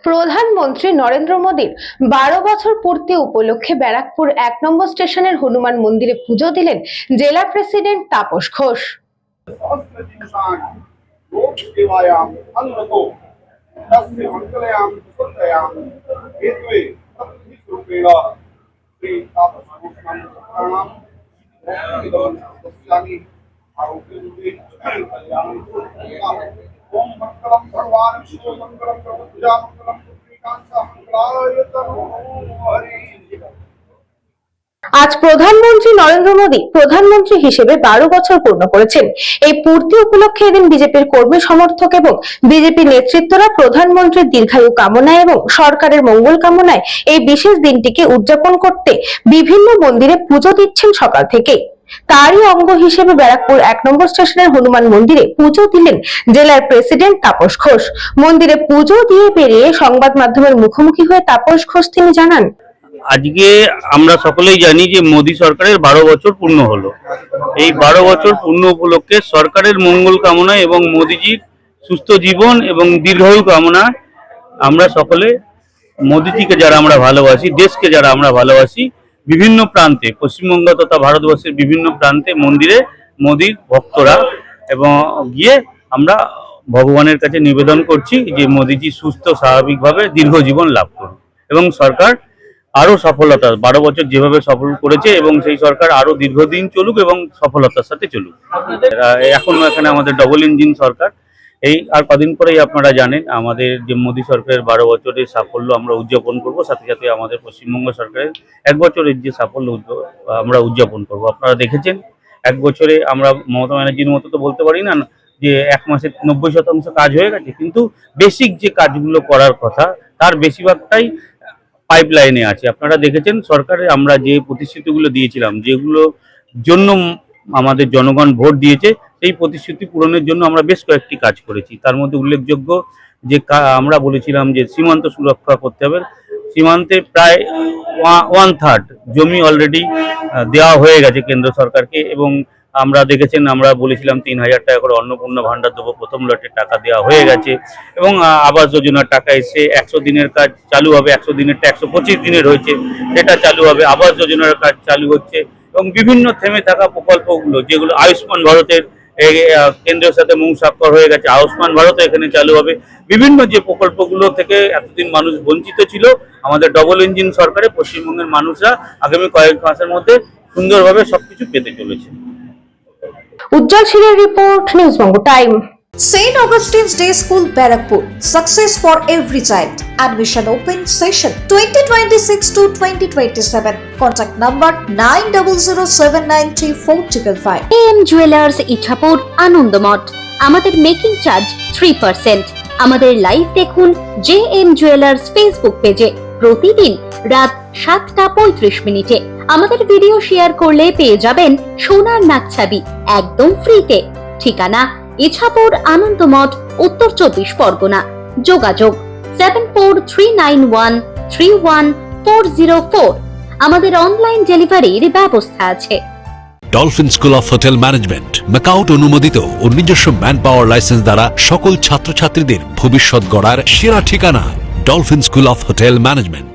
প্রধানমন্ত্রী নরেন্দ্র মোদীর 12 বছর পূর্তি উপলক্ষে ব্যারাকপুর 1 নম্বর স্টেশনের হনুমান মন্দিরে পুজো দিলেন জেলা প্রেসিডেন্ট তাপস ঘোষ। আজ প্রধানমন্ত্রী নরেন্দ্র মোদী প্রধানমন্ত্রী হিসেবে 12 বছর পূর্ণ করেছেন। এই পূর্তি উপলক্ষে এদিন বিজেপির কর্মী সমর্থক এবং বিজেপি নেতৃত্বরা প্রধানমন্ত্রীর দীর্ঘায়ু কামনা এবং সরকারের মঙ্গল কামনায় এই বিশেষ দিনটিকে উদযাপন করতে বিভিন্ন মন্দিরে পুজো দিচ্ছেন সকাল থেকে। তারই অঙ্গ হিসেবে ব্যারাকপুর 1 নম্বর স্টেশনের হনুমান মন্দিরে পুজো দিলেন জেলার প্রেসিডেন্ট তাপস ঘোষ। মন্দিরে পুজো দিয়ে বেরিয়ে সংবাদ মাধ্যমের মুখোমুখি হয়ে তাপস ঘোষ তিনি জানান, আজকে আমরা সকলেই জানি যে মোদী সরকারের 12 বছর পূর্ণ হলো। এই 12 বছর পূর্ণ উপলক্ষে সরকারের মঙ্গল কামনা এবং মোদীজির সুস্থ জীবন এবং দীর্ঘায়ু কামনা আমরা সকলে মোদীজিকে যারা আমরা ভালোবাসি, দেশকে যারা আমরা ভালোবাসি, বিভিন্ন প্রান্তে পশ্চিমবঙ্গ তথা ভারতবর্ষের বিভিন্ন প্রান্তে মন্দিরে মোদীর ভক্তরা এবং গিয়ে আমরা ভগবানের কাছে নিবেদন করছি যে মোদীজি সুস্থ স্বাভাবিকভাবে দীর্ঘ জীবন লাভ করুন এবং সরকার আরো সফলতা 12 বছর যেভাবে সফল করেছে এবং সেই সরকার আরো দীর্ঘদিন চলুক এবং সফলতার সাথে চলুক। এখন এখানে আমাদের ডবল ইঞ্জিন সরকার, এই আর কদিন পরেই আপনারা জানেন আমাদের যে মোদী সরকারের 12 বছরের সাফল্য আমরা উদযাপন করব, সাথে সাথে আমাদের পশ্চিমবঙ্গ সরকারের 1 বছরের যে সাফল্য আমরা উদযাপন করব। আপনারা দেখেছেন 1 বছরে আমরা মমতা ব্যানার্জির মতো তো বলতে পারি না যে 1 মাসে 90% কাজ হয়ে গেছে, কিন্তু বেসিক যে কাজগুলো করার কথা তার বেশিরভাগটাই পাইপলাইনে আছে। আপনারা দেখেছেন সরকারে আমরা যে প্রতিশ্রুতিগুলো দিয়েছিলাম, যেগুলো জন্য আমাদের জনগণ ভোট দিয়েছে, সেই প্রতিশ্রুতি পূরণের জন্য আমরা বেশ কয়েকটি কাজ করেছি। তার মধ্যে উল্লেখযোগ্য যে আমরা বলেছিলাম যে সীমান্ত সুরক্ষা করতে হবে, সীমান্তে প্রায় 1/3 জমি অলরেডি দেওয়া হয়ে গেছে কেন্দ্র সরকারকে এবং আমরা দেখেছেন আমরা বলেছিলাম 3000 টাকা করে অন্নপূর্ণা ভাণ্ডার দেবো, প্রথম লটে টাকা দেওয়া হয়ে গেছে এবং আবাস যোজনার টাকা এসে 100 দিনের কাজ চালু হবে, 100 দিনেরটা 125 দিনের হয়েছে, সেটা চালু হবে। আবাস যোজনার কাজ চালু হচ্ছে এবং বিভিন্ন থেমে থাকা প্রকল্পগুলো যেগুলো আয়ুষ্মান ভারতের কেন্দ্রের সাথে স্বাক্ষর হয়ে গেছে, আয়ুষ্মান ভারত এখানে চালু হবে। বিভিন্ন যে প্রকল্পগুলো থেকে এতদিন মানুষ বঞ্চিত ছিল, আমাদের ডবল ইঞ্জিন সরকারে পশ্চিমবঙ্গের মানুষরা আগামী কয়েক মাসের মধ্যে সুন্দরভাবে সবকিছু পেতে চলেছে। উজ্জ্বল সিংহের report, news Banga time. St. Augustine's Day School, Barakpur. Success for every child. Admission open session 2026 to 2027. Contact number 9007934555. AM Jewelers Ichapur Anandamath. আমাদের মেকিং চার্জ 3%। আমাদের লাইভ দেখুন JM Jewelers ফেসবুক পেজে প্রতিদিন রাত 7:35 আমাদের ভিডিও শেয়ার করলে পেয়ে যাবেন সোনার নাকছাবি একদম ফ্রিতে। ঠিকানা ইছাপুর আনন্দমঠ, উত্তর 24 পরগনা। যোগাযোগ 7439131404। আমাদের অনলাইন ডেলিভারির ব্যবস্থা আছে। Dolphin school of hotel management MAKAUT অনুমোদিত ও নিজস্ব ম্যান পাওয়ার লাইসেন্স দ্বারা সকল ছাত্রছাত্রীদের ভবিষ্যৎ গড়ার সেরা ঠিকানা dolphin school of hotel management.